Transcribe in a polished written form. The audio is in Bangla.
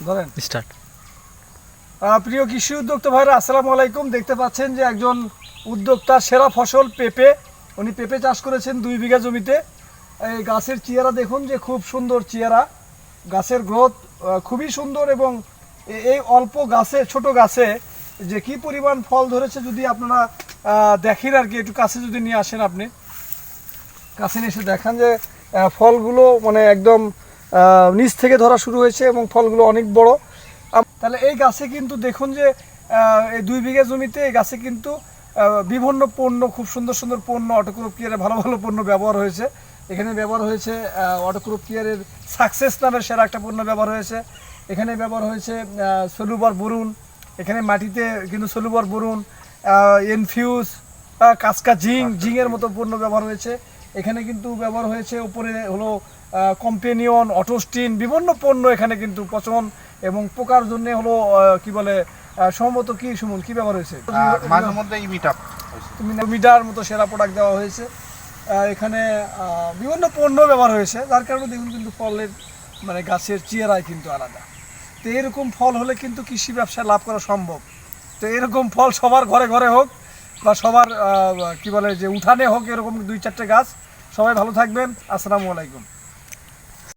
ধরেন স্টার্ট। প্রিয় কৃষি উদ্যোক্তা ভাইরা আসসালামু আলাইকুম। দেখতে পাচ্ছেন যে একজন উদ্যোক্তা, সেরা ফসল পেঁপে, উনি পেঁপে চাষ করেছেন 2 বিঘা জমিতে। এই গাছের চেহারা দেখুন যে খুব সুন্দর চেহারা, গাছের গ্রোথ খুবই সুন্দর এবং এই অল্প গাছে, ছোট গাছে যে কি পরিমাণ ফল ধরেছে যদি আপনারা দেখেন আর কি, একটু কাছে যদি নিয়ে আসেন, আপনি কাছে নিয়ে এসে দেখান যে ফলগুলো মানে একদম নিচ থেকে ধরা শুরু হয়েছে এবং ফলগুলো অনেক বড়। তাহলে এই গাছে কিন্তু দেখুন যে এই 2 বিঘা জমিতে এই গাছে কিন্তু বিভিন্ন পণ্য, খুব সুন্দর সুন্দর পণ্য, অটোক্রপ কেয়ারের ভালো ভালো পণ্য ব্যবহার হয়েছে। এখানে ব্যবহার হয়েছে অটোক্রপ কেয়ারের সাকসেস নামের সেরা একটা পণ্য ব্যবহার হয়েছে। এখানে ব্যবহার হয়েছে সলুবর বোরন, এখানে মাটিতে কিন্তু সলুবর বোরন, এনফিউজ, কাসকা জিংয়ের মতো পণ্য ব্যবহার হয়েছে। এখানে কিন্তু ব্যবহার হয়েছে উপরে হলো কম্পেনিয়ন, অটোস্টিন, বিভিন্ন পণ্য এখানে কিন্তু পচন এবং পোকার জন্য হলো কি বলে সম্ভবত কি সুমন কি ব্যবহার হয়েছে, মাঝে মধ্যে মিটার মতো সেরা প্রোডাক্ট দেওয়া হয়েছে। এখানে বিভিন্ন পণ্য ব্যবহার হয়েছে, যার কারণে দেখুন কিন্তু ফলের মানে গাছের চেহারাই কিন্তু আলাদা। তো এরকম ফল হলে কিন্তু কৃষি ব্যবসায় লাভ করা সম্ভব। তো এরকম ফল সবার ঘরে ঘরে হোক বা সবার কি বলে যে উঠানে হোক, এরকম 2-4টে গাছ। সবাই ভালো থাকবেন। আসসালামু আলাইকুম।